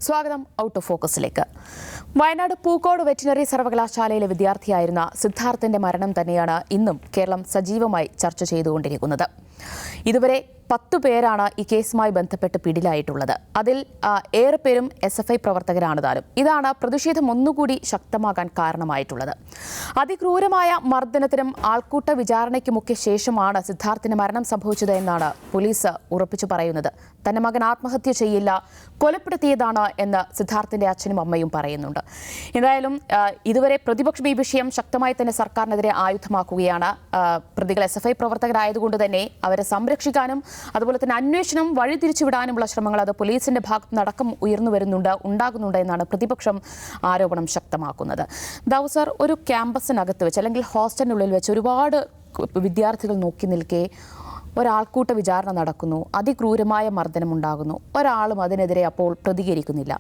സ്വാഗതം out of ഫോക്കസിലേക്ക്. Wayanad Pookode veterinary സർവകലാശാലയിലെ വിദ്യാർത്ഥിയായിരുന്ന സിദ്ധാർത്ഥിന്റെ മരണം തന്നെയാണ് ഇന്നും കേരളം സജീവമായി ചർച്ച ചെയ്തുകൊണ്ടിരിക്കുന്നത്. ഇതുവരെ 10 പേരാണ് ഈ കേസുമായി ബന്ധപ്പെട്ട് പിടിയിലായിട്ടുള്ളത്. അതിൽ ഏറെ പേരും SFI പ്രവർത്തകരാണ് താനും. ഇതാണ് പ്രതിഷേധം ഒന്നുകൂടി ശക്തമാകാൻ കാരണമായിട്ടുള്ളത്. അതിക്രൂരമായ മർദ്ദനത്തിനും ആൾക്കൂട്ട വിചാരണയ്ക്കുമൊക്കെ ശേഷമാണ് സിദ്ധാർത്ഥിന് മരണം സംഭവിച്ചത് എന്നാണ് പോലീസ് ഉറപ്പിച്ചു പറയുന്നത്. തന്റെ മകൻ ആത്മഹത്യ ചെയ്യില്ല, കൊലപ്പെടുത്തിയതാണ് എന്ന് സിദ്ധാർത്ഥിന്റെ അച്ഛനും അമ്മയും പറയുന്നുണ്ട്. എന്തായാലും ഇതുവരെ പ്രതിപക്ഷം ഈ വിഷയം ശക്തമായി തന്നെ സർക്കാരിനെതിരെ ആയുധമാക്കുകയാണ്. പ്രതികൾ SFI പ്രവർത്തകരായതുകൊണ്ട് തന്നെ അവരെ സംരക്ഷിക്കാനും അതുപോലെ തന്നെ അന്വേഷണം വഴിതിരിച്ചുവിടാനുമുള്ള ശ്രമങ്ങൾ അത് പോലീസിന്റെ ഭാഗത്ത് നടക്കം ഉണ്ടാകുന്നുണ്ട് എന്നാണ് പ്രതിപക്ഷം ആരോപണം ശക്തമാക്കുന്നത്. ദാവൂസർ, ഒരു ക്യാമ്പസിനകത്ത് വെച്ച് അല്ലെങ്കിൽ ഹോസ്റ്റലിനുള്ളിൽ വെച്ച് ഒരുപാട് വിദ്യാർത്ഥികൾ നോക്കി നിൽക്കെ ഒരാൾക്കൂട്ട വിചാരണ നടക്കുന്നു, അതിക്രൂരമായ മർദ്ദനം ഉണ്ടാകുന്നു, ഒരാളും അതിനെതിരെ അപ്പോൾ പ്രതികരിക്കുന്നില്ല.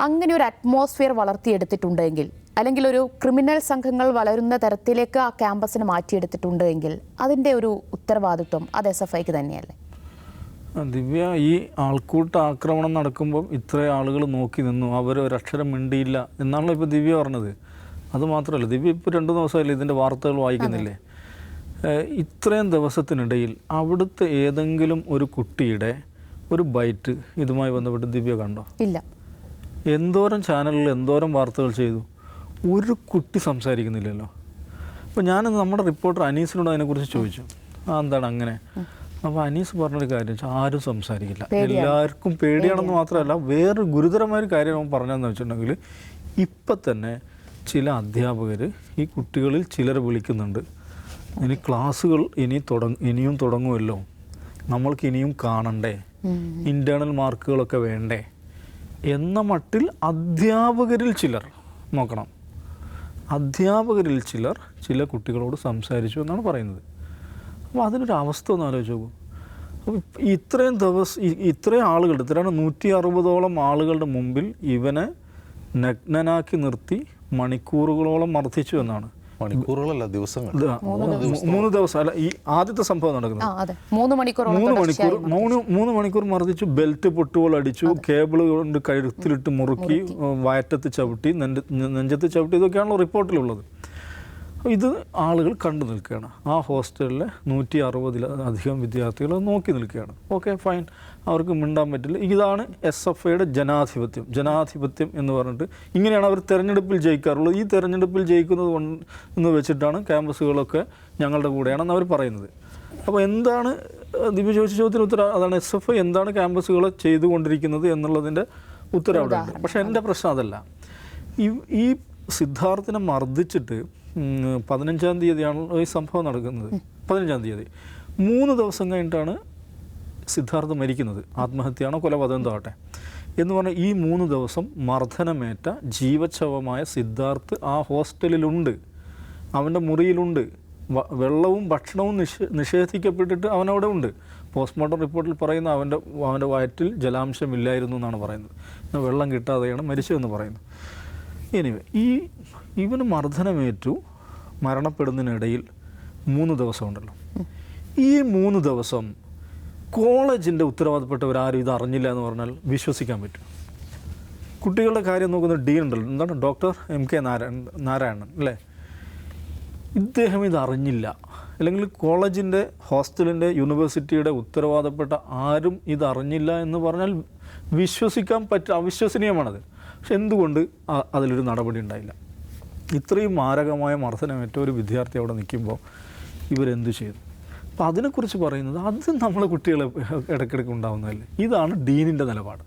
അങ്ങനെ ഒരു അറ്റ്മോസ്ഫിയർ വളർത്തിയെടുത്തിട്ടുണ്ടെങ്കിൽ, അല്ലെങ്കിൽ ഒരു ക്രിമിനൽ സംഘങ്ങൾ വളരുന്ന തരത്തിലേക്ക് ആ ക്യാമ്പസിനെ മാറ്റിയെടുത്തിട്ടുണ്ട് എങ്കിൽ അതിൻ്റെ ഒരു ഉത്തരവാദിത്വം അത് SFIക്ക് തന്നെയല്ലേ? ദിവ്യ, ഈ ആൾക്കൂട്ട ആക്രമണം നടക്കുമ്പം ഇത്ര ആളുകൾ നോക്കി നിന്നു, അവർ ഒരക്ഷരം മിണ്ടിയില്ല എന്നാണല്ലോ ഇപ്പോൾ ദിവ്യ പറഞ്ഞത്. അതുമാത്രമല്ല, ദിവ്യ ഇപ്പോൾ 2 ദിവസമല്ലേ ഇതിൻ്റെ വാർത്തകൾ വായിക്കുന്നില്ലേ? ഇത്രയും ദിവസത്തിനിടയിൽ അവിടുത്തെ ഏതെങ്കിലും ഒരു കുട്ടിയുടെ ഒരു ബൈറ്റ് ഇതുമായി ബന്ധപ്പെട്ട് ദിവ്യ കണ്ടോ? ഇല്ല. എന്തോരം ചാനലിൽ എന്തോരം വാർത്തകൾ ചെയ്തു, ഒരു കുട്ടി സംസാരിക്കുന്നില്ലല്ലോ. അപ്പോൾ ഞാനത് നമ്മുടെ റിപ്പോർട്ടർ അനീസിനോട് അതിനെക്കുറിച്ച് ചോദിച്ചു, എന്താണ് അങ്ങനെ? അപ്പോൾ അനീസ് പറഞ്ഞൊരു കാര്യം വെച്ചാൽ ആരും സംസാരിക്കില്ല, എല്ലാവർക്കും പേടിയാണെന്ന് മാത്രമല്ല വേറൊരു ഗുരുതരമായൊരു കാര്യം അവൻ പറഞ്ഞതെന്ന് വെച്ചിട്ടുണ്ടെങ്കിൽ, ഇപ്പം തന്നെ ചില അധ്യാപകർ ഈ കുട്ടികളിൽ ചിലരെ വിളിക്കുന്നുണ്ട്, ഇനി ക്ലാസ്സുകൾ ഇനിയും തുടങ്ങുമല്ലോ, നമ്മൾക്ക് ഇനിയും കാണണ്ടേ, ഇൻറ്റേർണൽ മാർക്കുകളൊക്കെ വേണ്ടേ എന്ന മട്ടിൽ അധ്യാപകരിൽ ചിലർ നോക്കണം, അധ്യാപകരിൽ ചില കുട്ടികളോട് സംസാരിച്ചു എന്നാണ് പറയുന്നത്. അപ്പോൾ അതിനൊരു അവസ്ഥ ഒന്ന് ആലോചിച്ച് നോക്കൂ. അപ്പോൾ ഇത്രയും ആളുകളുടെ 160ഓളം ആളുകളുടെ മുമ്പിൽ ഇവനെ നഗ്നനാക്കി നിർത്തി മണിക്കൂറുകളോളം മർദ്ദിച്ചു എന്നാണ്. മണിക്കൂറുകളല്ല, ദിവസങ്ങൾ. 3 ദിവസം അല്ല, ഈ ആദ്യത്തെ സംഭവം നടക്കുന്നത് 3 മണിക്കൂർ മർദ്ദിച്ചു, ബെൽറ്റ് പൊട്ടുകൾ അടിച്ചു, കേബിൾ കൊണ്ട് കഴുത്തിലിട്ട് മുറുക്കി, വയറ്റത്ത് ചവിട്ടി, നെഞ്ചത്ത് ചവിട്ടി, ഇതൊക്കെയാണല്ലോ റിപ്പോർട്ടിലുള്ളത്. ഇത് ആളുകൾ കണ്ടു നിൽക്കുകയാണ്. ആ ഹോസ്റ്റലിലെ 160-ലധികം വിദ്യാർത്ഥികൾ നോക്കി നിൽക്കുകയാണ്. ഓക്കെ, ഫൈൻ, അവർക്ക് മിണ്ടാൻ പറ്റില്ല. ഇതാണ് SFIയുടെ ജനാധിപത്യം എന്ന് പറഞ്ഞിട്ട് ഇങ്ങനെയാണ് അവർ തെരഞ്ഞെടുപ്പിൽ ജയിക്കാറുള്ളത്. ഈ തെരഞ്ഞെടുപ്പിൽ ജയിക്കുന്നത് എന്ന് വെച്ചിട്ടാണ് ക്യാമ്പസുകളൊക്കെ ഞങ്ങളുടെ കൂടെയാണെന്ന് അവർ പറയുന്നത്. അപ്പോൾ എന്താണ് ദിവ്യ ചോദിച്ച ചോദ്യത്തിന് ഉത്തരം അതാണ്. SFI എന്താണ് ക്യാമ്പസുകളെ ചെയ്തുകൊണ്ടിരിക്കുന്നത് എന്നുള്ളതിൻ്റെ ഉത്തരം അവിടെ ഉണ്ട്. പക്ഷേ എൻ്റെ പ്രശ്നം അതല്ല. ഈ സിദ്ധാർത്ഥിനെ മർദ്ദിച്ചിട്ട് 15-ാം തീയതിയാണ് ഈ സംഭവം നടക്കുന്നത്. 15-ാം തീയതി 3 ദിവസം കഴിഞ്ഞിട്ടാണ് സിദ്ധാർത്ഥ് മരിക്കുന്നത്. ആത്മഹത്യയാണോ കൊലപാതകം എന്തോ ആട്ടെ എന്ന് പറഞ്ഞാൽ ഈ 3 ദിവസം മർദ്ദനമേറ്റ ജീവച്ഛവമായ സിദ്ധാർത്ഥ് ആ ഹോസ്റ്റലിലുണ്ട്, അവൻ്റെ മുറിയിലുണ്ട്. വെള്ളവും ഭക്ഷണവും നിഷേധിക്കപ്പെട്ടിട്ട് അവനവിടെ ഉണ്ട്. പോസ്റ്റ്മോർട്ടം റിപ്പോർട്ടിൽ പറയുന്ന അവൻ്റെ വയറ്റിൽ ജലാംശമില്ലായിരുന്നു എന്നാണ് പറയുന്നത്. വെള്ളം കിട്ടാതെയാണ് മരിച്ചതെന്ന് പറയുന്നത്. എനിവേ, ഇവന് മർദ്ദനമേറ്റു മരണപ്പെടുന്നതിനിടയിൽ 3 ദിവസം ഉണ്ടല്ലോ. ഈ 3 ദിവസം കോളേജിൻ്റെ ഉത്തരവാദപ്പെട്ടവരാരും ഇത് അറിഞ്ഞില്ല എന്ന് പറഞ്ഞാൽ വിശ്വസിക്കാൻ പറ്റും? കുട്ടികളുടെ കാര്യം നോക്കുന്ന ഡീൻ ഉണ്ടല്ലോ, എന്താണ്, ഡോക്ടർ MK നാരായണൻ അല്ലേ, ഇദ്ദേഹം ഇത് അറിഞ്ഞില്ല, അല്ലെങ്കിൽ കോളേജിൻ്റെ, ഹോസ്റ്റലിൻ്റെ, യൂണിവേഴ്സിറ്റിയുടെ ഉത്തരവാദപ്പെട്ട ആരും ഇത് അറിഞ്ഞില്ല എന്ന് പറഞ്ഞാൽ അവിശ്വസനീയമാണത്. പക്ഷെ എന്തുകൊണ്ട് അതിലൊരു നടപടി ഉണ്ടായില്ല? ഇത്രയും മാരകമായ മർദ്ദനമേറ്റ ഒരു വിദ്യാർത്ഥി അവിടെ നിൽക്കുമ്പോൾ ഇവരെന്ത് ചെയ്തു? അപ്പോൾ അതിനെക്കുറിച്ച് പറയുന്നത് അത് നമ്മളെ കുട്ടികളെ ഇടയ്ക്കിടയ്ക്ക് ഉണ്ടാകുന്നതല്ലേ. ഇതാണ് ഡീനിൻ്റെ നിലപാട്.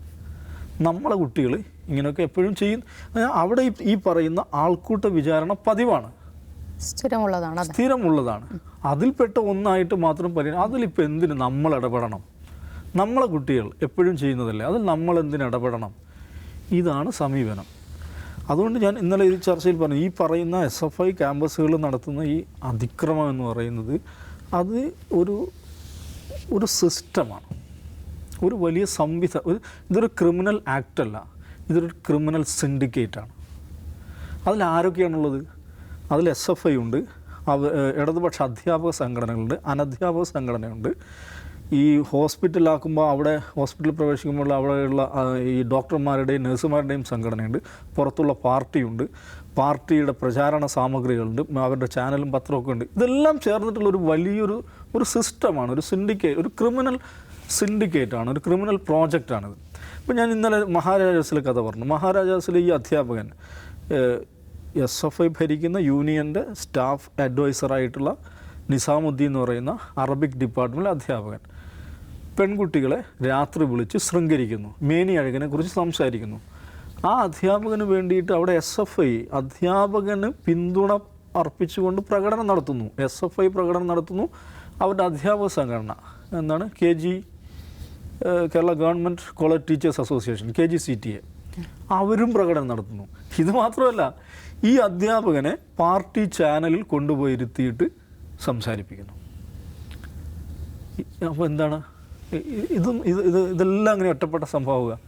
നമ്മളെ കുട്ടികൾ ഇങ്ങനെയൊക്കെ എപ്പോഴും ചെയ്യും. അവിടെ ഈ പറയുന്ന ആൾക്കൂട്ട വിചാരണ പതിവാണ്, സ്ഥിരമുള്ളതാണ്. അതിൽപ്പെട്ട ഒന്നായിട്ട് മാത്രം പറയുന്നത്. അതിലിപ്പോൾ എന്തിന് നമ്മൾ ഇടപെടണം? നമ്മളെ കുട്ടികൾ എപ്പോഴും ചെയ്യുന്നതല്ലേ, അതിൽ നമ്മൾ എന്തിന് ഇടപെടണം? ഇതാണ് സമീപനം. അതുകൊണ്ട് ഞാൻ ഇന്നലെ ഈ ചർച്ചയിൽ പറഞ്ഞു, ഈ പറയുന്ന SFI ക്യാമ്പസുകൾ നടത്തുന്ന ഈ അതിക്രമം എന്ന് പറയുന്നത് അത് ഒരു സിസ്റ്റമാണ്, ഒരു വലിയ ഇതൊരു ക്രിമിനൽ ആക്റ്റല്ല, ഇതൊരു ക്രിമിനൽ സിൻഡിക്കേറ്റാണ്. അതിൽ ആരൊക്കെയാണുള്ളത്? അതിൽ SFI ഉണ്ട്, ഇടതുപക്ഷ അധ്യാപക സംഘടനകളുണ്ട്, അനധ്യാപക സംഘടനയുണ്ട്. ഈ ഹോസ്പിറ്റലാക്കുമ്പോൾ അവിടെ ഹോസ്പിറ്റലിൽ പ്രവേശിക്കുമ്പോൾ അവിടെയുള്ള ഈ ഡോക്ടർമാരുടെയും നഴ്സുമാരുടെയും സംഘടനയുണ്ട്, പുറത്തുള്ള പാർട്ടിയുണ്ട്, പാർട്ടിയുടെ പ്രചാരണ സാമഗ്രികളുണ്ട്, അവരുടെ ചാനലും പത്രമൊക്കെ ഉണ്ട്. ഇതെല്ലാം ചേർന്നിട്ടുള്ള ഒരു വലിയൊരു സിസ്റ്റമാണ്, ഒരു സിൻഡിക്കേറ്റ്, ഒരു ക്രിമിനൽ സിൻഡിക്കേറ്റാണ്, ഒരു ക്രിമിനൽ പ്രോജക്റ്റാണിത്. ഇപ്പോൾ ഞാൻ ഇന്നലെ മഹാരാജാസിലെ കഥ പറഞ്ഞു. മഹാരാജാസിലെ ഈ അധ്യാപകൻ SFI ഭരിക്കുന്ന യൂണിയൻ്റെ സ്റ്റാഫ് അഡ്വൈസറായിട്ടുള്ള നിസാമുദ്ദീൻ എന്ന് പറയുന്ന അറബിക് ഡിപ്പാർട്ട്മെൻറ്റിലെ അധ്യാപകൻ പെൺകുട്ടികളെ രാത്രി വിളിച്ച് ശൃംഗരിക്കുന്നു, മേനി അഴകിനെ കുറിച്ച് സംസാരിക്കുന്നു. ആ അധ്യാപകന് വേണ്ടിയിട്ട് അവിടെ SFI അധ്യാപകന് പിന്തുണ അർപ്പിച്ചുകൊണ്ട് പ്രകടനം നടത്തുന്നു. SFI പ്രകടനം നടത്തുന്നു. അവരുടെ അധ്യാപക സംഘടന എന്താണ് Kerala government college teachers association, KGCTA, അവരും പ്രകടനം നടത്തുന്നു. ഇത് മാത്രമല്ല, ഈ അധ്യാപകനെ പാർട്ടി ചാനലിൽ കൊണ്ടുപോയി ഇരുത്തിയിട്ട് സംസാരിപ്പിക്കുന്നു. അപ്പോൾ എന്താണ് ഇതെല്ലാം അങ്ങനെ ഒറ്റപ്പെട്ട സംഭവം?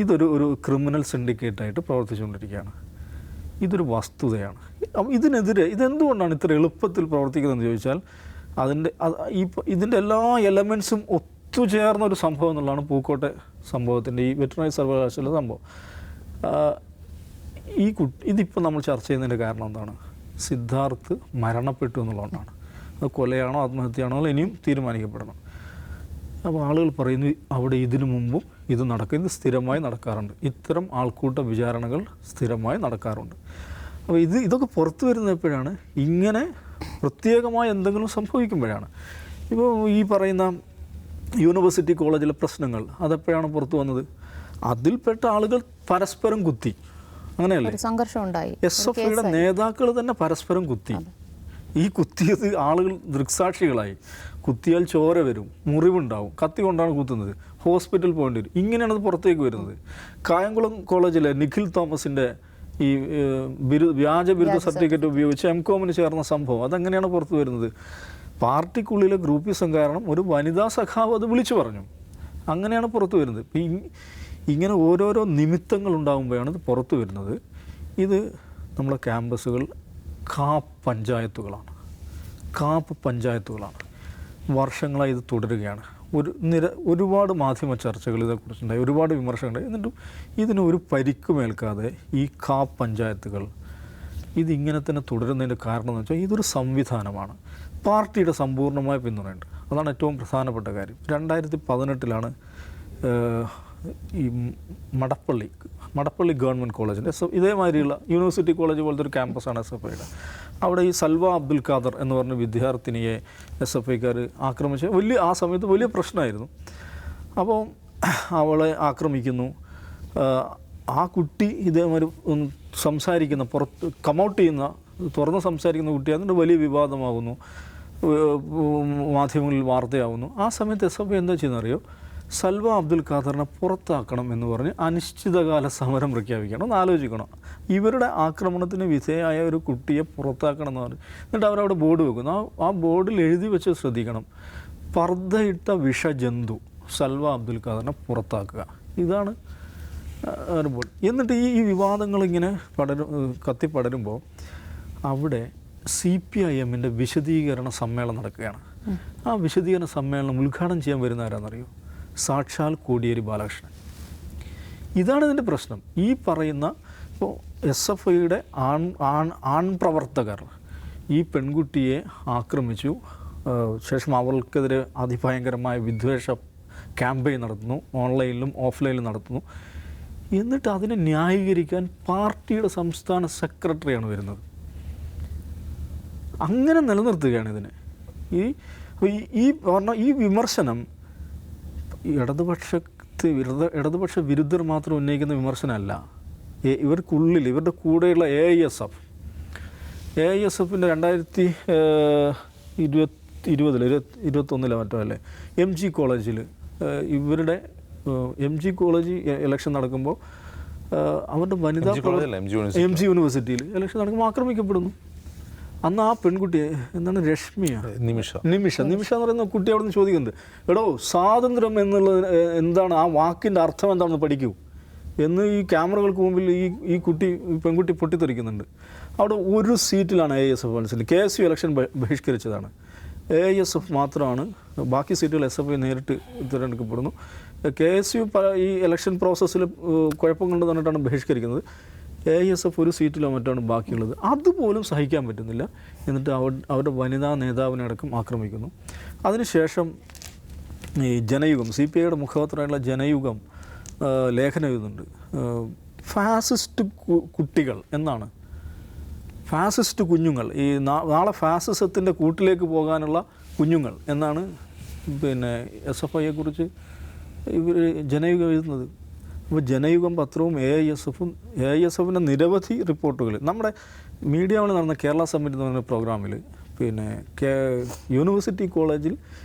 ഇതൊരു ക്രിമിനൽ സിൻഡിക്കേറ്റായിട്ട് പ്രവർത്തിച്ചുകൊണ്ടിരിക്കുകയാണ്. ഇതൊരു വസ്തുതയാണ്. അപ്പം ഇതിനെതിരെ ഇതെന്തുകൊണ്ടാണ് ഇത്ര എളുപ്പത്തിൽ പ്രവർത്തിക്കുന്നതെന്ന് ചോദിച്ചാൽ ഇതിൻ്റെ എല്ലാ എലമെൻസും ഒത്തുചേർന്ന ഒരു സംഭവം എന്നുള്ളതാണ് പൂക്കോട്ടെ സംഭവത്തിൻ്റെ, ഈ വെറ്ററിനറി സർവകലാശാല സംഭവം. ഇതിപ്പോൾ നമ്മൾ ചർച്ച ചെയ്യുന്നതിൻ്റെ കാരണം എന്താണ്? സിദ്ധാർത്ഥ് മരണപ്പെട്ടു എന്നുള്ളതുകൊണ്ടാണ്. അത് കൊലയാണോ ആത്മഹത്യയാണോ ഇനിയും തീരുമാനിക്കപ്പെടണം. അപ്പോൾ ആളുകൾ പറയുന്നു അവിടെ ഇതിനു മുമ്പും ഇത് നടക്കുന്നത് സ്ഥിരമായി നടക്കാറുണ്ട്, ഇത്തരം ആൾക്കൂട്ട വിചാരണകൾ സ്ഥിരമായി നടക്കാറുണ്ട്. അപ്പോൾ ഇതൊക്കെ പുറത്തു വരുന്നത് എപ്പോഴാണ്? ഇങ്ങനെ പ്രത്യേകമായ എന്തെങ്കിലും സംഭവിക്കുമ്പോഴാണ്. ഇപ്പോൾ ഈ പറയുന്ന യൂണിവേഴ്സിറ്റി കോളേജിലെ പ്രശ്നങ്ങൾ അതെപ്പോഴാണ് പുറത്തു വന്നത്? അതിൽപ്പെട്ട ആളുകൾ പരസ്പരം കുത്തി, അങ്ങനെയല്ലേ? സംഘർഷം ഉണ്ടായി. SFIയുടെ നേതാക്കൾ തന്നെ പരസ്പരം കുത്തി. ഈ കുത്തിയത് ആളുകൾ ദൃക്സാക്ഷികളായി. കുത്തിയാൽ ചോര വരും, മുറിവുണ്ടാവും, കത്തി കൊണ്ടാണ് കുത്തുന്നത്, ഹോസ്പിറ്റൽ പോകേണ്ടി വരും. ഇങ്ങനെയാണ് അത് പുറത്തേക്ക് വരുന്നത്. കായംകുളം കോളേജിലെ നിഖിൽ തോമസിൻ്റെ ഈ വ്യാജ ബിരുദ സർട്ടിഫിക്കറ്റ് ഉപയോഗിച്ച് MCOMന് ചേർന്ന സംഭവം അതെങ്ങനെയാണ് പുറത്തു വരുന്നത്? പാർട്ടിക്കുള്ളിലെ ഗ്രൂപ്പിസം കാരണം ഒരു വനിതാ സഖാവ് അത് വിളിച്ചു പറഞ്ഞു. അങ്ങനെയാണ് പുറത്തു വരുന്നത്. ഇങ്ങനെ ഓരോരോ നിമിത്തങ്ങൾ ഉണ്ടാകുമ്പോഴാണ് ഇത് പുറത്തു വരുന്നത്. ഇത് നമ്മളെ ക്യാമ്പസുകൾ കാപ്പ് പഞ്ചായത്തുകളാണ്. വർഷങ്ങളായി ഇത് തുടരുകയാണ്. ഒരുപാട് മാധ്യമ ചർച്ചകൾ ഇതേക്കുറിച്ചുണ്ടായി, ഒരുപാട് വിമർശനങ്ങളുണ്ടായി. എന്നിട്ടും ഇതിനൊരു പരിക്കുമേൽക്കാതെ ഈ കാപ്പ് പഞ്ചായത്തുകൾ ഇതിങ്ങനെ തന്നെ തുടരുന്നതിൻ്റെ കാരണം എന്ന് വെച്ചാൽ ഇതൊരു സംവിധാനമാണ്. പാർട്ടിയുടെ സമ്പൂർണ്ണമായ പിന്തുണയുണ്ട്. അതാണ് ഏറ്റവും പ്രധാനപ്പെട്ട കാര്യം. 2018 ഈ മടപ്പള്ളി ഗവൺമെൻറ് കോളേജിൻ്റെ ഇതേമാതിരിയുള്ള യൂണിവേഴ്സിറ്റി കോളേജ് പോലത്തെ ഒരു ക്യാമ്പസാണ് SFIയുടെ. അവിടെ ഈ സൽവ അബ്ദുൽ ഖാദർ എന്ന് പറഞ്ഞ വിദ്യാർത്ഥിനിയെ SFIക്കാർ ആക്രമിച്ച് ആ സമയത്ത് വലിയ പ്രശ്നമായിരുന്നു. അപ്പോൾ അവളെ ആക്രമിക്കുന്നു. ആ കുട്ടി ഇതേമാതിരി സംസാരിക്കുന്ന, പുറത്ത് കമൗട്ട് ചെയ്യുന്ന, തുറന്ന് സംസാരിക്കുന്ന കുട്ടി, അതിൻ്റെ വലിയ വിവാദമാകുന്നു, മാധ്യമങ്ങളിൽ വാർത്തയാവുന്നു. ആ സമയത്ത് SFI എന്താ ചെയ്യുന്നറിയോ? സൽവ അബ്ദുൽ ഖാദറിനെ പുറത്താക്കണം എന്ന് പറഞ്ഞ് അനിശ്ചിതകാല സമരം പ്രഖ്യാപിക്കണം. ഒന്ന് ആലോചിക്കണം. ഇവരുടെ ആക്രമണത്തിന് വിധേയമായ ഒരു കുട്ടിയെ പുറത്താക്കണം എന്ന് പറഞ്ഞു. എന്നിട്ട് അവരവിടെ ബോർഡ് വെക്കുന്നു. ആ ബോർഡിൽ എഴുതി വെച്ച് ശ്രദ്ധിക്കണം, പർദ്ദയിട്ട വിഷജന്തു സൽവ അബ്ദുൽ ഖാദറിനെ പുറത്താക്കുക. ഇതാണ് ഒരു ബോർഡ്. എന്നിട്ട് ഈ വിവാദങ്ങളിങ്ങനെ കത്തിപ്പടരുമ്പോൾ അവിടെ CPIMൻ്റെ വിശദീകരണ സമ്മേളനം നടക്കുകയാണ്. ആ വിശദീകരണ സമ്മേളനം ഉദ്ഘാടനം ചെയ്യാൻ വരുന്ന ആരാണെന്നറിയോ? സാക്ഷാൽ കോടിയേരി ബാലകൃഷ്ണൻ. ഇതാണ് ഇതിൻ്റെ പ്രശ്നം. ഈ പറയുന്ന ഇപ്പോൾ SFIയുടെ ആൺപ്രവർത്തകർ ഈ പെൺകുട്ടിയെ ആക്രമിച്ചു. ശേഷം അവൾക്കെതിരെ അതിഭയങ്കരമായ വിദ്വേഷ ക്യാമ്പയിൻ നടത്തുന്നു, ഓൺലൈനിലും ഓഫ്ലൈനിലും നടത്തുന്നു. എന്നിട്ട് അതിനെ ന്യായീകരിക്കാൻ പാർട്ടിയുടെ സംസ്ഥാന സെക്രട്ടറിയാണ് വരുന്നത്. അങ്ങനെ നിലനിർത്തുകയാണ് ഇതിനെ. ഈ വിമർശനം ഇടതുപക്ഷ വിരുദ്ധർ മാത്രം ഉന്നയിക്കുന്ന വിമർശനമല്ല. ഇവർക്കുള്ളിൽ ഇവരുടെ കൂടെയുള്ള AISFൻ്റെ 2021 മറ്റോ അല്ലേ MG കോളേജിൽ ഇവരുടെ MG കോളേജ് ഇലക്ഷൻ നടക്കുമ്പോൾ അവരുടെ വനിതാ MG യൂണിവേഴ്സിറ്റിയിൽ ഇലക്ഷൻ നടക്കുമ്പോൾ ആക്രമിക്കപ്പെടുന്നു. അന്ന് ആ പെൺകുട്ടിയെ എന്താണ് നിമിഷ എന്ന് പറയുന്ന കുട്ടി അവിടെ നിന്ന് ചോദിക്കുന്നത്, എടോ സ്വാതന്ത്ര്യം എന്നുള്ളത് എന്താണ്, ആ വാക്കിൻ്റെ അർത്ഥം എന്താണെന്ന് പഠിക്കൂ എന്ന് ഈ ക്യാമറകൾക്ക് മുമ്പിൽ ഈ പെൺകുട്ടി പൊട്ടിത്തെറിക്കുന്നുണ്ട്. അവിടെ ഒരു സീറ്റിലാണ് AISF മത്സരിച്ചത്. KSU ഇലക്ഷൻ ബഹിഷ്കരിച്ചതാണ്. AISF മാത്രമാണ്, ബാക്കി സീറ്റുകൾ SFI നേരിട്ട് തിരഞ്ഞെടുക്കപ്പെടുന്നു. KSU ഈ ഇലക്ഷൻ പ്രോസസ്സിൽ കുഴപ്പം കൊണ്ട് തന്നിട്ടാണ് ബഹിഷ്കരിക്കുന്നത്. AISF ഒരു സീറ്റിലോ മറ്റാണ് ബാക്കിയുള്ളത്. അതുപോലും സഹിക്കാൻ പറ്റുന്നില്ല. എന്നിട്ട് അവരുടെ വനിതാ നേതാവിനെ അടക്കം ആക്രമിക്കുന്നു. അതിനുശേഷം ഈ ജനയുഗം, CPIയുടെ മുഖപത്രമായിട്ടുള്ള ജനയുഗം ലേഖനം എഴുതുന്നുണ്ട്. ഫാസിസ്റ്റ് കുട്ടികൾ എന്നാണ്, ഫാസിസ്റ്റ് കുഞ്ഞുങ്ങൾ, ഈ നാളെ കൂട്ടിലേക്ക് പോകാനുള്ള കുഞ്ഞുങ്ങൾ എന്നാണ് പിന്നെ SFIയെക്കുറിച്ച് ഇവർ ജനയുഗം എഴുതുന്നത്. അപ്പോൾ ജനയുഗം പത്രവും AISFിൻ്റെ നിരവധി റിപ്പോർട്ടുകൾ നമ്മുടെ മീഡിയയിൽ നടന്ന കേരള സമ്മിറ്റ് എന്ന് പറഞ്ഞ പ്രോഗ്രാമിൽ പിന്നെ യൂണിവേഴ്സിറ്റി കോളേജിൽ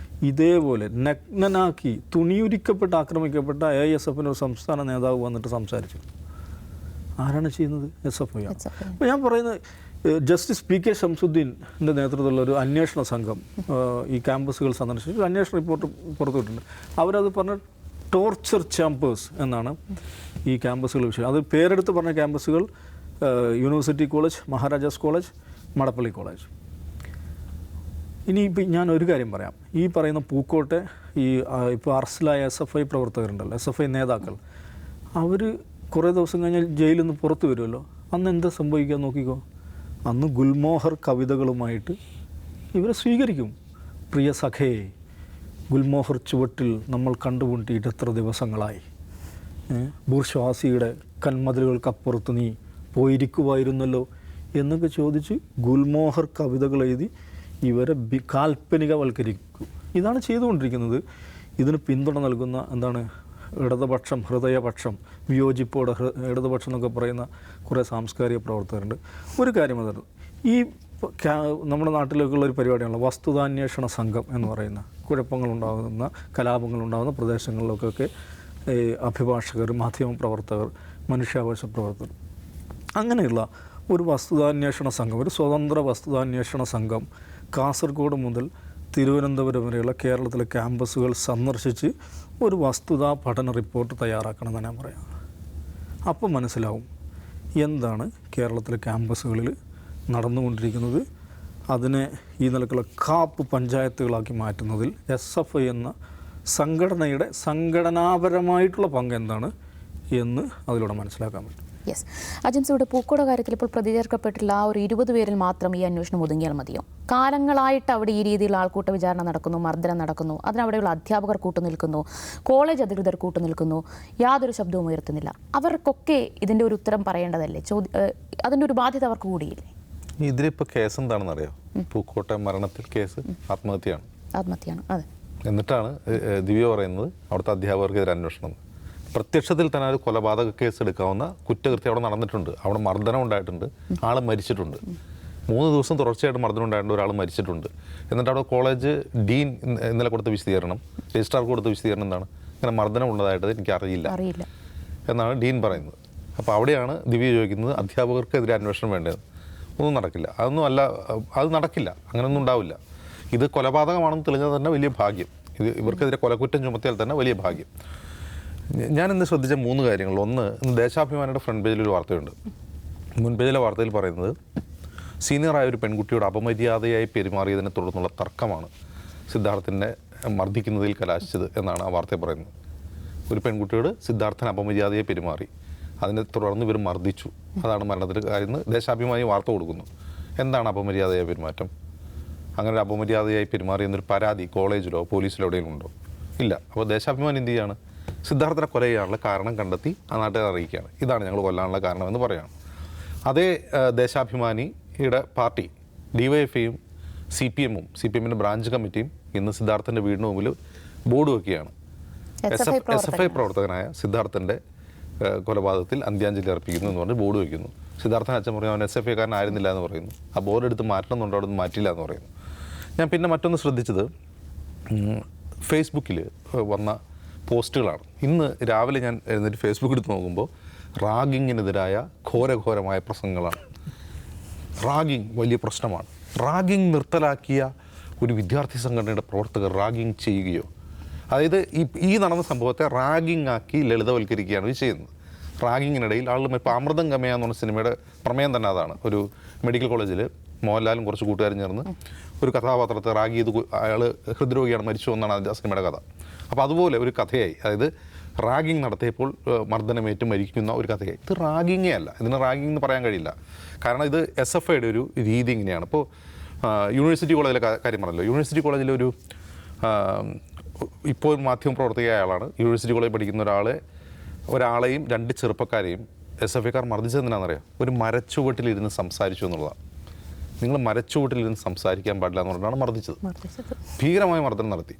ഇതേപോലെ നഗ്നനാക്കി തുണിയുരിക്കപ്പെട്ട് ആക്രമിക്കപ്പെട്ട AISFിൻ്റെ ഒരു സംസ്ഥാന നേതാവ് വന്നിട്ട് സംസാരിച്ചു. ആരാണ് ചെയ്യുന്നത്? SFI ആണ്. അപ്പോൾ ഞാൻ പറയുന്നത് ജസ്റ്റിസ് PK ഷംസുദ്ദീൻ്റെ നേതൃത്വത്തിലുള്ള ഒരു അന്വേഷണ സംഘം ഈ ക്യാമ്പസുകൾ സന്ദർശിച്ചു. ഒരു അന്വേഷണ റിപ്പോർട്ട് പുറത്തുവിട്ടിട്ടുണ്ട്. അവരത് പറഞ്ഞ ടോർച്ചർ ചാമ്പേഴ്സ് എന്നാണ് ഈ ക്യാമ്പസുകൾ വിഷയം. അത് പേരെടുത്ത് പറഞ്ഞ ക്യാമ്പസുകൾ university college, Maharajas college, Madappally college. ഇനിയിപ്പോൾ ഞാൻ ഒരു കാര്യം പറയാം. ഈ പറയുന്ന പൂക്കോട്ടെ ഈ ഇപ്പോൾ അറസ്റ്റിലായ SFI പ്രവർത്തകരുണ്ടല്ലോ, SFI നേതാക്കൾ, അവർ കുറേ ദിവസം കഴിഞ്ഞാൽ ജയിലിൽ നിന്ന് പുറത്തു വരുമല്ലോ. അന്ന് എന്താ സംഭവിക്കുക നോക്കിക്കോ. അന്ന് ഗുൽമോഹർ കവിതകളുമായിട്ട് ഇവരെ സ്വീകരിക്കും. പ്രിയ സഖേ, ഗുൽമോഹർ ചുവട്ടിൽ നമ്മൾ കണ്ടുമുട്ടിയിട്ട് എത്ര ദിവസങ്ങളായി, ബൂർഷ്വാസിയുടെ കന്മതിലുകൾക്കപ്പുറത്ത് നീ പോയിരിക്കുമായിരുന്നല്ലോ എന്നൊക്കെ ചോദിച്ച് ഗുൽമോഹർ കവിതകൾ എഴുതി ഇവരെ കാൽപ്പനികവൽക്കരിക്കും. ഇതാണ് ചെയ്തുകൊണ്ടിരിക്കുന്നത്. ഇതിന് പിന്തുണ നൽകുന്ന എന്താണ് ഇടതുപക്ഷം, ഹൃദയപക്ഷം, വിയോജിപ്പോടെ ഇടതുപക്ഷം എന്നൊക്കെ പറയുന്ന കുറേ സാംസ്കാരിക പ്രവർത്തകരുണ്ട്. ഒരു കാര്യം അതാണ്, ഈ നമ്മുടെ നാട്ടിലേക്കുള്ള ഒരു പരിപാടിയാണല്ലോ വസ്തുതാന്വേഷണ സംഘം എന്ന് പറയുന്ന, കുഴപ്പങ്ങളുണ്ടാകുന്ന കലാപങ്ങളുണ്ടാകുന്ന പ്രദേശങ്ങളിലൊക്കെ അഭിഭാഷകർ, മാധ്യമപ്രവർത്തകർ, മനുഷ്യാവകാശ പ്രവർത്തകർ, അങ്ങനെയുള്ള ഒരു വസ്തുതാന്വേഷണ സംഘം, ഒരു സ്വതന്ത്ര വസ്തുതാന്വേഷണ സംഘം കാസർഗോഡ് മുതൽ തിരുവനന്തപുരം വരെയുള്ള കേരളത്തിലെ ക്യാമ്പസുകൾ സന്ദർശിച്ച് ഒരു വസ്തുതാ പഠന റിപ്പോർട്ട് തയ്യാറാക്കണമെന്ന് ഞാൻ പറയാം. അപ്പോൾ മനസ്സിലാവും എന്താണ് കേരളത്തിലെ ക്യാമ്പസുകളിൽ നടന്നുകൊണ്ടിരിക്കുന്നത്. അതിനെ ഈ നിലക്കുള്ള കാപ്പ് പഞ്ചായത്തുകളാക്കി മാറ്റുന്നതിൽ SFI എന്ന സംഘടനയുടെ സംഘടനാപരമായിട്ടുള്ള പങ്ക് എന്താണ് എന്ന് അതിലൂടെ മനസ്സിലാക്കാൻ പറ്റും. യെസ്, അജിംസയുടെ പൂക്കോട് കാര്യത്തിൽ ഇപ്പോൾ പ്രതിചേർക്കപ്പെട്ടിട്ടുള്ള ആ ഒരു 20 പേരിൽ മാത്രം ഈ അന്വേഷണം ഒതുങ്ങിയാൽ മതിയോ? കാലങ്ങളായിട്ട് അവിടെ ഈ രീതിയിൽ ആൾക്കൂട്ട വിചാരണ നടക്കുന്നു, മർദ്ദനം നടക്കുന്നു, അതിനവിടെയുള്ള അധ്യാപകർ കൂട്ടുനിൽക്കുന്നു, കോളേജ് അധികൃതർ കൂട്ടുനിൽക്കുന്നു, യാതൊരു ശബ്ദവും ഉയർത്തുന്നില്ല. അവർക്കൊക്കെ ഇതിൻ്റെ ഒരു ഉത്തരം പറയേണ്ടതല്ലേ? അതിൻ്റെ ഒരു ബാധ്യത അവർക്ക് കൂടിയില്ലേ? ഇതിലിപ്പോൾ കേസ് എന്താണെന്ന് അറിയാം. പൂക്കോട്ടെ മരണത്തിൽ കേസ് ആത്മഹത്യയാണ്. അതെ. എന്നിട്ടാണ് ദിവ്യ പറയുന്നത് അവിടുത്തെ അധ്യാപകർക്കെതിരെ അന്വേഷണം. പ്രത്യക്ഷത്തിൽ തന്നെ ഒരു കൊലപാതക കേസ് എടുക്കാവുന്ന കുറ്റകൃത്യം അവിടെ നടന്നിട്ടുണ്ട്. അവിടെ മർദ്ദനം ഉണ്ടായിട്ടുണ്ട്, ആൾ മരിച്ചിട്ടുണ്ട്. 3 ദിവസം തുടർച്ചയായിട്ട് മർദ്ദനം ഉണ്ടായിട്ടുണ്ട്, ഒരാൾ മരിച്ചിട്ടുണ്ട്. എന്നിട്ട് അവിടെ കോളേജ് ഡീൻ ഇന്നലെ കൊടുത്ത വിശദീകരണം, രജിസ്ട്രാർക്ക് കൊടുത്ത വിശദീകരണം എന്താണ്? ഇങ്ങനെ മർദ്ദനം ഉള്ളതായിട്ട് എനിക്ക് അറിയില്ല എന്നാണ് ഡീൻ പറയുന്നത്. അപ്പോൾ അവിടെയാണ് ദിവ്യ ചോദിക്കുന്നത് അധ്യാപകർക്കെതിരെ അന്വേഷണം വേണ്ടത്. ഒന്നും നടക്കില്ല, അതൊന്നും അല്ല, അത് നടക്കില്ല, അങ്ങനെയൊന്നും ഉണ്ടാവില്ല. ഇത് കൊലപാതകമാണെന്ന് തെളിഞ്ഞാൽ തന്നെ വലിയ ഭാഗ്യം. ഇത് ഇവർക്കെതിരെ കൊലക്കുറ്റം ചുമത്തിയാൽ തന്നെ വലിയ ഭാഗ്യം. ഞാനിന്ന് ശ്രദ്ധിച്ച 3 കാര്യങ്ങൾ. ഒന്ന്, ഇന്ന് ദേശാഭിമാനിയുടെ ഫ്രണ്ട് പേജിലൊരു വാർത്തയുണ്ട്. മുൻ പേജിലെ വാർത്തയിൽ പറയുന്നത് സീനിയറായ ഒരു പെൺകുട്ടിയോട് അപമര്യാദയായി പെരുമാറിയതിനെ തുടർന്നുള്ള തർക്കമാണ് സിദ്ധാർത്ഥിനെ മർദ്ദിക്കുന്നതിൽ കലാശിച്ചത് എന്നാണ് ആ വാർത്തയിൽ പറയുന്നത്. ഒരു പെൺകുട്ടിയോട് സിദ്ധാർത്ഥൻ അപമര്യാദയായി പെരുമാറി, അതിനെ തുടർന്ന് ഇവർ മർദ്ദിച്ചു, അതാണ് മരണത്തിൻ്റെ കാര്യം ദേശാഭിമാനി വാർത്ത കൊടുക്കുന്നു. എന്താണ് അപമര്യാദയായ പെരുമാറ്റം? അങ്ങനെ ഒരു അപമര്യാദയായി പെരുമാറി എന്നൊരു പരാതി കോളേജിലോ പോലീസിലോ എവിടെയെങ്കിലും ഉണ്ടോ? ഇല്ല. അപ്പോൾ ദേശാഭിമാനി എന്ത് ചെയ്യാണ്? സിദ്ധാർത്ഥനെ കൊല ചെയ്യാനുള്ള കാരണം കണ്ടെത്തി ആ നാട്ടുകാരെ അറിയിക്കുകയാണ്. ഇതാണ് ഞങ്ങൾ കൊല്ലാനുള്ള കാരണമെന്ന് പറയുകയാണ്. അതേ ദേശാഭിമാനിയുടെ പാർട്ടി DYFIയും CPMൻ്റെ ബ്രാഞ്ച് കമ്മിറ്റിയും ഇന്ന് സിദ്ധാർത്ഥൻ്റെ വീടിന് മുമ്പിൽ ബോർഡ് വെക്കുകയാണ്. SFI പ്രവർത്തകനായ സിദ്ധാർത്ഥൻ്റെ കൊലപാതകത്തിൽ അന്ത്യാഞ്ജലി അർപ്പിക്കുന്നു എന്ന് പറഞ്ഞ് ബോർഡ് വയ്ക്കുന്നു. സിദ്ധാർത്ഥൻ അച്ഛൻ പറയുന്നു അവൻ SFI കാരനായിരുന്നില്ല എന്ന് പറയുന്നു. ആ ബോർഡ് എടുത്ത് മാറ്റണമെന്നുണ്ടോ, അവിടെ നിന്ന് മാറ്റില്ല എന്ന് പറയുന്നു. ഞാൻ പിന്നെ മറ്റൊന്ന് ശ്രദ്ധിച്ചത് ഫേസ്ബുക്കിൽ വന്ന പോസ്റ്റുകളാണ്. ഇന്ന് രാവിലെ ഞാൻ എഴുന്നേറ്റ് ഫേസ്ബുക്ക് എടുത്ത് നോക്കുമ്പോൾ റാഗിങ്ങിനെതിരായ ഘോരഘോരമായ പ്രസംഗങ്ങളാണ്. റാഗിങ് വലിയ പ്രശ്നമാണ്. റാഗിങ് നിർത്തലാക്കിയ ഒരു വിദ്യാർത്ഥി സംഘടനയുടെ പ്രവർത്തകർ റാഗിങ് ചെയ്യുകയോ, അതായത് ഈ നടന്ന സംഭവത്തെ റാഗിങ് ആക്കി ലളിതവൽക്കരിക്കുകയാണ് ചെയ്യുന്നത്. റാഗിങ്ങിനിടയിൽ ആളുകൾ ഇപ്പോൾ അമൃതം ഗമയ എന്ന് പറഞ്ഞ സിനിമയുടെ പ്രമേയം തന്നെ അതാണ്. ഒരു മെഡിക്കൽ കോളേജിൽ മോഹൻലാലും കുറച്ച് കൂട്ടുകാരും ചേർന്ന് ഒരു കഥാപാത്രത്തെ റാഗ് ചെയ്ത് അയാൾ ഹൃദ്രോഗിയാണ് മരിച്ചു എന്നാണ് അതിൻ്റെ സിനിമയുടെ കഥ. അപ്പോൾ അതുപോലെ ഒരു കഥയായി, അതായത് റാഗിങ് നടത്തിയപ്പോൾ മർദ്ദനമേറ്റ് മരിക്കുന്ന ഒരു കഥയായി. ഇത് റാഗിങ്ങേ അല്ല, ഇതിന് റാഗിങ് എന്ന് പറയാൻ കഴിയില്ല. കാരണം ഇത് SFIയുടെ ഒരു രീതി ഇങ്ങനെയാണ്. ഇപ്പോൾ യൂണിവേഴ്സിറ്റി കോളേജിലെ കാര്യം പറഞ്ഞല്ലോ. യൂണിവേഴ്സിറ്റി കോളേജിലൊരു ഇപ്പോൾ മാധ്യമപ്രവർത്തകയായ ആളാണ്. യൂണിവേഴ്സിറ്റി കോളേജിൽ പഠിക്കുന്ന ഒരാളെയും 2 ചെറുപ്പക്കാരെയും SFIക്കാർ മർദ്ദിച്ചതെന്തിനാണെന്നറിയാം? ഒരു മരച്ചുവട്ടിലിരുന്ന് സംസാരിച്ചു എന്നുള്ളതാണ്. നിങ്ങൾ മരച്ചുവട്ടിലിരുന്ന് സംസാരിക്കാൻ പാടില്ല എന്ന് പറഞ്ഞാണ് മർദ്ദിച്ചത്. ഭീകരമായ മർദ്ദനം നടത്തി.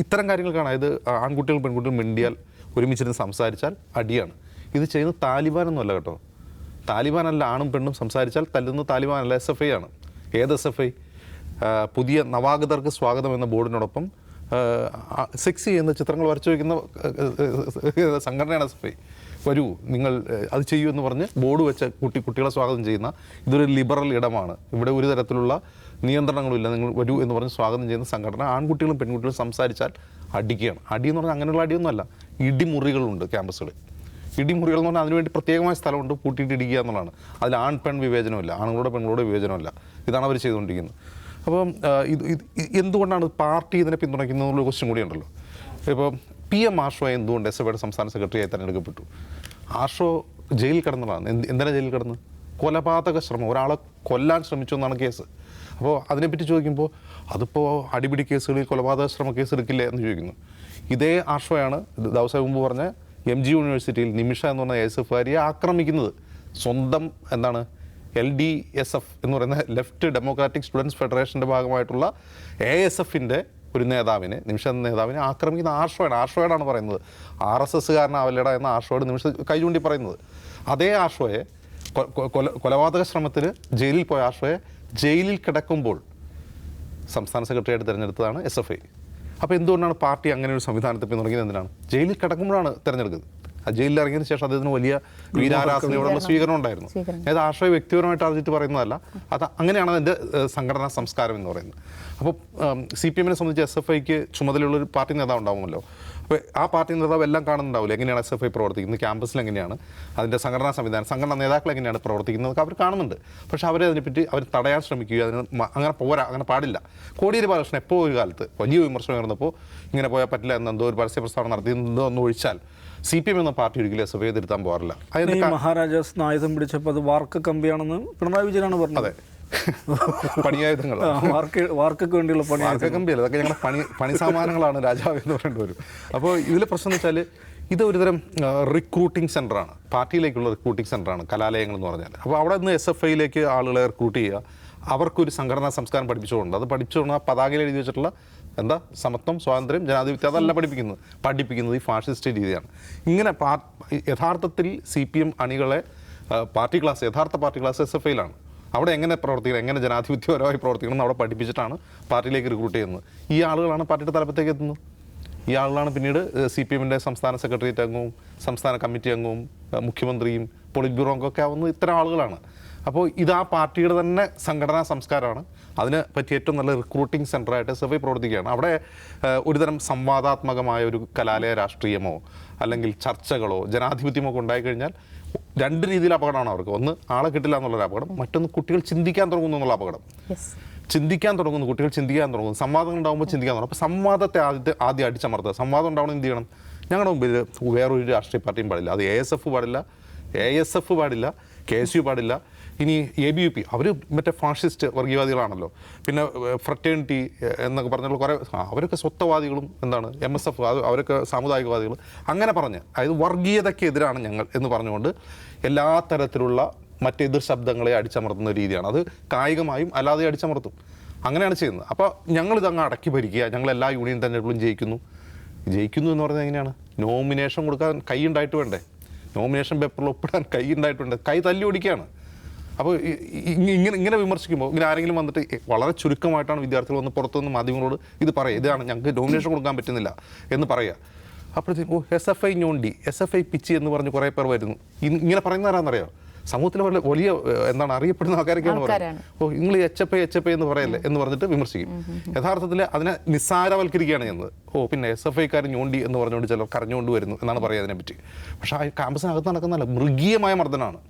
ഇത്തരം കാര്യങ്ങൾക്കാണ്, അതായത് ആൺകുട്ടികളും പെൺകുട്ടികളും മിണ്ടിയാൽ ഒരുമിച്ചിരുന്ന് സംസാരിച്ചാൽ അടിയാണ്. ഇത് ചെയ്യുന്നത് താലിബാനൊന്നുമല്ല കേട്ടോ. താലിബാനല്ല. ആണും പെണ്ണും സംസാരിച്ചാൽ തല്ലുന്നത് താലിബാനല്ല, SFI ആണ്. ഏത് SFI? പുതിയ നവാഗതർക്ക് സ്വാഗതം എന്ന ബോർഡിനോടൊപ്പം സെക്സ് ചെയ്യുന്ന ചിത്രങ്ങൾ വരച്ചു വയ്ക്കുന്ന സംഘടനയാണ് SFI. വരൂ, നിങ്ങൾ അത് ചെയ്യൂ എന്ന് പറഞ്ഞ് ബോർഡ് വെച്ച കുട്ടികളെ സ്വാഗതം ചെയ്യുന്ന, ഇതൊരു ലിബറൽ ഇടമാണ്, ഇവിടെ ഒരു തരത്തിലുള്ള നിയന്ത്രണങ്ങളുമില്ല, നിങ്ങൾ വരൂ എന്ന് പറഞ്ഞ് സ്വാഗതം ചെയ്യുന്ന സംഘടന ആൺകുട്ടികളും പെൺകുട്ടികളും സംസാരിച്ചാൽ അടിക്കുകയാണ്. അടി എന്ന് പറഞ്ഞാൽ അങ്ങനെയുള്ള അടിയൊന്നുമല്ല, ഇടിമുറികളുണ്ട് ക്യാമ്പസുകളിൽ. ഇടിമുറികൾ എന്ന് പറഞ്ഞാൽ അതിനുവേണ്ടി പ്രത്യേകമായ സ്ഥലമുണ്ട്, പൂട്ടിയിട്ട് ഇടിക്കുക എന്നുള്ളതാണ്. അതിൽ ആൺ പെൺ വിവേചനമില്ല, ആണുങ്ങളുടെ പെണ്ണുങ്ങളുടെ വിവേചനമില്ല. ഇതാണ് അവർ ചെയ്തുകൊണ്ടിരിക്കുന്നത്. അപ്പം എന്തുകൊണ്ടാണ് പാർട്ടി ഇതിനെ പിന്തുണയ്ക്കുന്നതിനുള്ള ക്വസ്റ്റ്യൻ കൂടിയുണ്ടല്ലോ. ഇപ്പോൾ PM ആഷോയെ എന്തുകൊണ്ട് SFIയുടെ സംസ്ഥാന സെക്രട്ടറിയായി തിരഞ്ഞെടുക്കപ്പെട്ടു? ആഷോ ജയിലിൽ കിടന്നതാണ്. എന്തിനാണ് ജയിലിൽ കിടന്നത്? കൊലപാതക ശ്രമം, ഒരാളെ കൊല്ലാൻ ശ്രമിച്ചു എന്നാണ് കേസ്. അപ്പോൾ അതിനെപ്പറ്റി ചോദിക്കുമ്പോൾ അതിപ്പോൾ അടിപിടി കേസുകളിൽ കൊലപാതക ശ്രമ കേസ് എടുക്കില്ലേ എന്ന് ചോദിക്കുന്നു. ഇതേ ആഷോയാണ് ദിവസം മുമ്പ് പറഞ്ഞ MG യൂണിവേഴ്സിറ്റിയിൽ നിമിഷ എന്ന് പറഞ്ഞ ASFകാരിയെ ആക്രമിക്കുന്നത്. സ്വന്തം LDSF എന്ന് പറയുന്ന ലെഫ്റ്റ് ഡെമോക്രാറ്റിക് സ്റ്റുഡൻസ് ഫെഡറേഷൻ്റെ ഭാഗമായിട്ടുള്ള ASFൻ്റെ ഒരു നേതാവിനെ, നിമിഷ എന്ന നേതാവിനെ ആക്രമിക്കുന്ന ആഷോയോടാണ് പറയുന്നത്. RSSകാരനാവല്ലട എന്ന ആഷോയോട് നിമിഷ കൈ ചൂണ്ടി പറയുന്നത്. അതേ ആഷോയെ കൊലപാതക ശ്രമത്തിന് ജയിലിൽ പോയ ആഷോയെ ജയിലിൽ കിടക്കുമ്പോൾ സംസ്ഥാന സെക്രട്ടറിയായിട്ട് തിരഞ്ഞെടുത്തതാണ് SFI. അപ്പോൾ എന്തുകൊണ്ടാണ് പാർട്ടി അങ്ങനെ ഒരു സംവിധാനത്തെ പിന്തുണയ്ക്കുന്നത്? എന്തിനാണ്? ജയിലിൽ കിടക്കുമ്പോഴാണ് തിരഞ്ഞെടുക്കുന്നത്. ആ ജയിലിൽ ഇറങ്ങിയതിന് ശേഷം അദ്ദേഹത്തിന് വലിയ വീരാരാധനയോടുള്ള സ്വീകരണം ഉണ്ടായിരുന്നു. അതായത് ആഷോയെ വ്യക്തിപരമായിട്ട് അറിഞ്ഞിട്ട് പറയുന്നതല്ല, അത് അങ്ങനെയാണ് അതിൻ്റെ സംഘടനാ സംസ്കാരം എന്ന് പറയുന്നത്. അപ്പോൾ CPMനെ സംബന്ധിച്ച് SFIക്ക് ചുമതലയുള്ളൊരു പാർട്ടി നേതാവ് ഉണ്ടാവുമല്ലോ. അപ്പോൾ ആ പാർട്ടി നേതാവ് എല്ലാം കാണുന്നുണ്ടാവില്ല, എങ്ങനെയാണ് SFI പ്രവർത്തിക്കുന്നത്, ക്യാമ്പസിൽ എങ്ങനെയാണ് അതിൻ്റെ സംഘടനാ സംവിധാനം, സംഘടനാ നേതാക്കൾ എങ്ങനെയാണ് പ്രവർത്തിക്കുന്നത് അവർ കാണുന്നുണ്ട്. പക്ഷേ അതിനെപ്പറ്റി അവർ തടയാൻ ശ്രമിക്കുക, അതിന് അങ്ങനെ പോരാ, അങ്ങനെ പാടില്ല. കോടിയേരി ബാലകൃഷ്ണൻ എപ്പോൾ ഒരു കാലത്ത് വലിയ വിമർശനം ഉയർന്നപ്പോൾ ഇങ്ങനെ പോയാൽ പറ്റില്ല എന്നെന്തോ ഒരു പരസ്യ പ്രസ്താവന നടത്തിയെന്തോ ഒന്ന് ഒഴിച്ചാൽ CPM എന്ന പാർട്ടി ഒരിക്കലും SFI തിരുത്താൻ പോകാറില്ല. മഹാരാജാസ് ആയുധം പിടിച്ചപ്പോൾ അത് വാർക്ക കമ്പിയാണെന്ന് പിണറായി വിജയനാണ് പറഞ്ഞത്. അതെ, പണിയായുധങ്ങൾ, വാർക്കൊക്കെ വേണ്ടിയുള്ള കമ്പിയല്ല, അതൊക്കെ ഞങ്ങളുടെ പണി സാമാനങ്ങളാണ് രാജാവ് എന്ന് പറയേണ്ടി വരും. അപ്പോൾ ഇതിലെ പ്രശ്നം എന്ന് വെച്ചാൽ ഇത് ഒരുതരം റിക്രൂട്ടിംഗ് സെൻ്ററാണ്, പാർട്ടിയിലേക്കുള്ള റിക്രൂട്ടിംഗ് സെൻ്ററാണ് കലാലയങ്ങൾ എന്ന് പറഞ്ഞാൽ. അപ്പോൾ അവിടെ നിന്ന് SFIയിലേക്ക് ആളുകളെ റിക്രൂട്ട് ചെയ്യുക, അവർക്കൊരു സംഘടനാ സംസ്കാരം പഠിപ്പിച്ചുകൊണ്ട്, അത് പഠിപ്പിച്ചുകൊണ്ട് ആ പതാകയിൽ എഴുതി വെച്ചിട്ടുള്ള സമത്വം, സ്വാതന്ത്ര്യം, ജനാധിപത്യം അതല്ല പഠിപ്പിക്കുന്നത് ഈ ഫാഷിസ്റ്റ് രീതിയാണ്. ഇങ്ങനെ യഥാർത്ഥത്തിൽ CPM അണികളെ യഥാർത്ഥ പാർട്ടി ക്ലാസ് SFIയിലാണ്. അവിടെ എങ്ങനെ പ്രവർത്തിക്കണം, എങ്ങനെ ജനാധിപത്യപരമായി പ്രവർത്തിക്കണം എന്ന് അവിടെ പഠിപ്പിച്ചിട്ടാണ് പാർട്ടിയിലേക്ക് റിക്രൂട്ട് ചെയ്യുന്നത്. ഈ ആളുകളാണ് പാർട്ടിയുടെ തലപ്പത്തേക്ക് എത്തുന്നത്. ഈ ആളുകളാണ് പിന്നീട് CPMൻ്റെ സംസ്ഥാന സെക്രട്ടേറിയറ്റ് അംഗവും സംസ്ഥാന കമ്മിറ്റി അംഗവും മുഖ്യമന്ത്രിയും പൊളിറ്റ് ബ്യൂറോ അംഗമൊക്കെ ആവുന്നത് ഇത്തരം ആളുകളാണ്. അപ്പോൾ ഇത് ആ പാർട്ടിയുടെ തന്നെ സംഘടനാ സംസ്കാരമാണ്. അതിന് പറ്റിയ ഏറ്റവും നല്ല റിക്രൂട്ടിംഗ് സെൻ്ററായിട്ട് SFI പ്രവർത്തിക്കുകയാണ്. അവിടെ ഒരുതരം സംവാദാത്മകമായ ഒരു കലാലയ രാഷ്ട്രീയമോ അല്ലെങ്കിൽ ചർച്ചകളോ ജനാധിപത്യമോ ഒക്കെ ഉണ്ടായിക്കഴിഞ്ഞാൽ 2 രീതിയിൽ അപകടമാണ് അവർക്ക്. ഒന്ന്, ആളെ കിട്ടില്ല എന്നുള്ളൊരു അപകടം. മറ്റൊന്ന്, കുട്ടികൾ ചിന്തിക്കാൻ തുടങ്ങുന്നു എന്നുള്ള അപകടം. കുട്ടികൾ ചിന്തിക്കാൻ തുടങ്ങുന്നു. സംവാദങ്ങൾ ഉണ്ടാകുമ്പോൾ ചിന്തിക്കാൻ തുടങ്ങും. അപ്പോൾ സംവാദത്തെ ആദ്യം അടിച്ചമർത്തുക. സംവാദം ഉണ്ടാവണം എന്ത് ചെയ്യണം? ഞങ്ങളുടെ മുമ്പിൽ വേറൊരു രാഷ്ട്രീയ പാർട്ടിയും പാടില്ല, അത് ASF പാടില്ല, ASF പാടില്ല, KSU പാടില്ല, ഇനി ABUP അവർ മറ്റേ ഫാഷിസ്റ്റ് വർഗീയവാദികളാണല്ലോ, പിന്നെ ഫ്രറ്റേണിറ്റി എന്നൊക്കെ പറഞ്ഞുള്ള കുറേ അവരൊക്കെ സ്വത്വവാദികളും MSF അവരൊക്കെ സാമുദായികവാദികൾ, അങ്ങനെ പറഞ്ഞ് അതായത് വർഗീയതയ്ക്കെതിരാണ് ഞങ്ങൾ എന്ന് പറഞ്ഞുകൊണ്ട് എല്ലാ തരത്തിലുള്ള മറ്റെതിർ ശബ്ദങ്ങളെ അടിച്ചമർത്തുന്ന രീതിയാണ്. അത് കായികമായും അല്ലാതെ അടിച്ചമർത്തും. അങ്ങനെയാണ് ചെയ്യുന്നത്. അപ്പോൾ ഞങ്ങളിതങ്ങ് അടക്കി ഭരിക്കുക, ഞങ്ങളെല്ലാ യൂണിയൻ തെരഞ്ഞെടുപ്പിലും ജയിക്കുന്നു എന്ന് പറഞ്ഞാൽ എങ്ങനെയാണ്? നോമിനേഷൻ കൊടുക്കാൻ കൈ ഉണ്ടായിട്ട് വേണ്ടേ? നോമിനേഷൻ പേപ്പറിൽ ഒപ്പിടാൻ കൈ ഉണ്ടായിട്ട് വേണ്ടേ? കൈ തല്ലി ഓടിക്കുകയാണ്. അപ്പോൾ ഇങ്ങനെ വിമർശിക്കുമ്പോൾ ഇങ്ങനെ ആരെങ്കിലും വന്നിട്ട് വളരെ ചുരുക്കമായിട്ടാണ് വിദ്യാർത്ഥികൾ വന്ന് പുറത്തുനിന്ന് മാധ്യമങ്ങളോട് ഇത് പറയുക, ഇതാണ് ഞങ്ങൾക്ക് നോമിനേഷൻ കൊടുക്കാൻ പറ്റുന്നില്ല എന്ന് പറയുക. അപ്പോഴത്തേക്കും SFI ഞോണ്ടി, SFI പിച്ചി എന്ന് പറഞ്ഞ് കുറേ പേർ വരുന്നു. ഇങ്ങനെ പറയുന്ന ആരാന്നറിയോ? സമൂഹത്തിൽ വലിയ എന്താണ് അറിയപ്പെടുന്ന ആൾക്കാരൊക്കെയാണ് പറയുന്നത്. ഓ നിങ്ങൾ എച്ച് എന്ന് പറയല്ലേ എന്ന് പറഞ്ഞിട്ട് വിമർശിക്കും. യഥാർത്ഥത്തിൽ അതിനെ നിസ്സാരവൽക്കരിക്കുകയാണ് ചെയ്യുന്നത്. ഓ പിന്നെ SFIക്കാർ ഞോണ്ടി എന്ന് പറഞ്ഞുകൊണ്ട് ചിലർ കരഞ്ഞുകൊണ്ട് വരുന്നു എന്നാണ് പറയുക അതിനെപ്പറ്റി. പക്ഷേ ആ ക്യാമ്പസിനകത്ത് നടക്കുന്നതല്ല, മൃഗീയമായ മർദ്ദനമാണ്.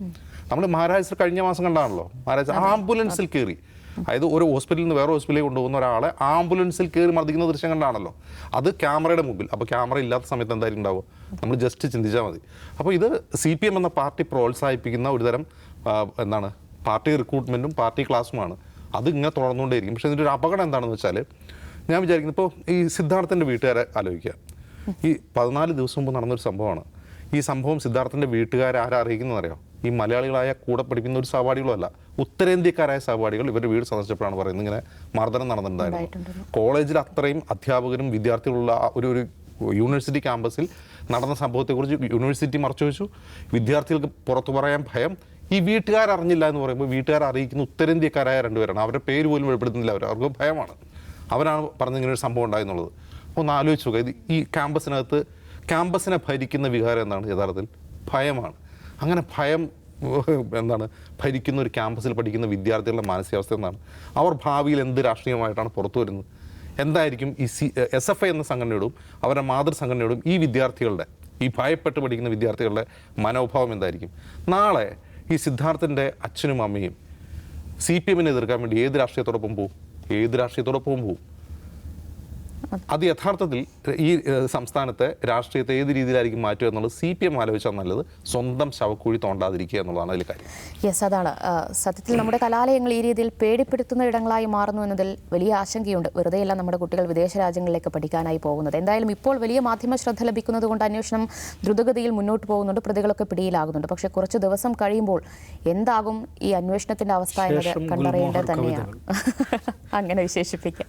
നമ്മൾ മഹാരാജ് കഴിഞ്ഞ മാസം കണ്ടാണല്ലോ, മഹാരാജ് ആംബുലൻസിൽ കയറി, അതായത് ഒരു ഹോസ്പിറ്റലിൽ നിന്ന് വേറെ ഹോസ്പിറ്റലിൽ കൊണ്ടുപോകുന്ന ഒരാളെ ആംബുലൻസിൽ കയറി മർദ്ദിക്കുന്ന ദൃശ്യം കണ്ടാണല്ലോ. അത് ക്യാമറയുടെ മുമ്പിൽ. അപ്പോൾ ക്യാമറ ഇല്ലാത്ത സമയത്ത് എന്തായാലും ഉണ്ടാവുക, നമ്മൾ ജസ്റ്റ് ചിന്തിച്ചാൽ മതി. അപ്പോൾ ഇത് CPM എന്ന പാർട്ടി പ്രോത്സാഹിപ്പിക്കുന്ന ഒരുതരം എന്താണ് പാർട്ടി റിക്രൂട്ട്മെൻറ്റും പാർട്ടി ക്ലാസ്സുമാണ്. അത് ഇങ്ങനെ തുടർന്നുകൊണ്ടേയിരിക്കും. പക്ഷേ ഇതിൻ്റെ ഒരു അപകടം എന്താണെന്ന് വെച്ചാൽ, ഞാൻ വിചാരിക്കുന്നത് ഇപ്പോൾ ഈ സിദ്ധാർത്ഥൻ്റെ വീട്ടുകാരെ ആലോചിക്കുക. ഈ 14 ദിവസം മുമ്പ് നടന്നൊരു സംഭവമാണ്. ഈ സംഭവം സിദ്ധാർത്ഥൻ്റെ വീട്ടുകാരെ ആരാ അറിയിക്കുന്നതെന്നറിയോ? ഈ മലയാളികളായ കൂടെ പഠിക്കുന്ന ഒരു സഹപാഠികളും അല്ല, ഉത്തരേന്ത്യക്കാരായ സഹപാഠികൾ ഇവരുടെ വീട് സന്ദർശിച്ചപ്പോഴാണ് പറയുന്നത് ഇങ്ങനെ മർദ്ദനം നടന്നിട്ടുണ്ടായിരുന്നു. കോളേജിൽ അത്രയും അധ്യാപകരും വിദ്യാർത്ഥികളുള്ള ഒരു യൂണിവേഴ്സിറ്റി ക്യാമ്പസിൽ നടന്ന സംഭവത്തെക്കുറിച്ച് യൂണിവേഴ്സിറ്റി മറച്ചു വെച്ചു. വിദ്യാർത്ഥികൾക്ക് പുറത്തു പറയാൻ ഭയം. ഈ വീട്ടുകാരറിഞ്ഞില്ല എന്ന് പറയുമ്പോൾ വീട്ടുകാർ അറിയിക്കുന്ന ഉത്തരേന്ത്യക്കാരായ 2 പേരാണ്. അവരുടെ പേര് പോലും വെളിപ്പെടുത്തുന്നില്ല. അവർക്ക് ഭയമാണ്. അവരാണ് പറഞ്ഞത് ഇങ്ങനെ ഒരു സംഭവം ഉണ്ടായെന്നുള്ളത്. ഒന്ന് ആലോചിച്ച് നോക്കുക. ഇത് ഈ ക്യാമ്പസിനെ ഭരിക്കുന്ന വികാരം എന്താണ്? യഥാർത്ഥത്തിൽ ഭയമാണ്. അങ്ങനെ ഭയം എന്താണ് ഭരിക്കുന്ന ഒരു ക്യാമ്പസിൽ പഠിക്കുന്ന വിദ്യാർത്ഥികളുടെ മാനസികാവസ്ഥ എന്താണ്? അവർ ഭാവിയിൽ എന്ത് രാഷ്ട്രീയമായിട്ടാണ് പുറത്തു വരുന്നത്? എന്തായിരിക്കും ഈ SFI എന്ന സംഘടനയോടും അവരുടെ മാതൃസംഘടനയോടും ഈ വിദ്യാർത്ഥികളുടെ, ഈ ഭയപ്പെട്ട് പഠിക്കുന്ന വിദ്യാർത്ഥികളുടെ മനോഭാവം എന്തായിരിക്കും? നാളെ ഈ സിദ്ധാർത്ഥൻ്റെ അച്ഛനും അമ്മയും CPMനെ എതിർക്കാൻ വേണ്ടി ഏത് രാഷ്ട്രീയത്തോടൊപ്പം പോകും? അത് യഥാർത്ഥത്തിൽ ഈ സംസ്ഥാനത്തെ രാഷ്ട്രീയത്തെ ഏത് രീതിയിലായിരിക്കും മാറ്റുക എന്നുള്ളത് CPM ആലോചിച്ചാൽ നല്ലത്. സ്വന്തം ശവക്കുഴി തോണ്ടാതിരിക്കുക എന്നുള്ളതാണ് അതിൽ കാര്യം. യെസ്, അതാണ് സത്യത്തിൽ നമ്മുടെ കലാലയങ്ങൾ ഈ രീതിയിൽ പേടിപ്പെടുത്തുന്ന ഇടങ്ങളായി മാറുന്നു എന്നതിൽ വലിയ ആശങ്കയുണ്ട്. വെറുതെയല്ല നമ്മുടെ കുട്ടികൾ വിദേശ രാജ്യങ്ങളിലേക്ക് പഠിക്കാനായി പോകുന്നത്. എന്തായാലും ഇപ്പോൾ വലിയ മാധ്യമ ശ്രദ്ധ ലഭിക്കുന്നത് കൊണ്ട് അന്വേഷണം ദ്രുതഗതിയിൽ മുന്നോട്ട് പോകുന്നുണ്ട്, പ്രതികളൊക്കെ പിടിയിലാകുന്നുണ്ട്. പക്ഷേ കുറച്ച് ദിവസം കഴിയുമ്പോൾ എന്താകും ഈ അന്വേഷണത്തിന്റെ അവസ്ഥ എന്നത് കണ്ടറിയേണ്ടത് തന്നെയാണ്. അങ്ങനെ വിശേഷിപ്പിക്കാം.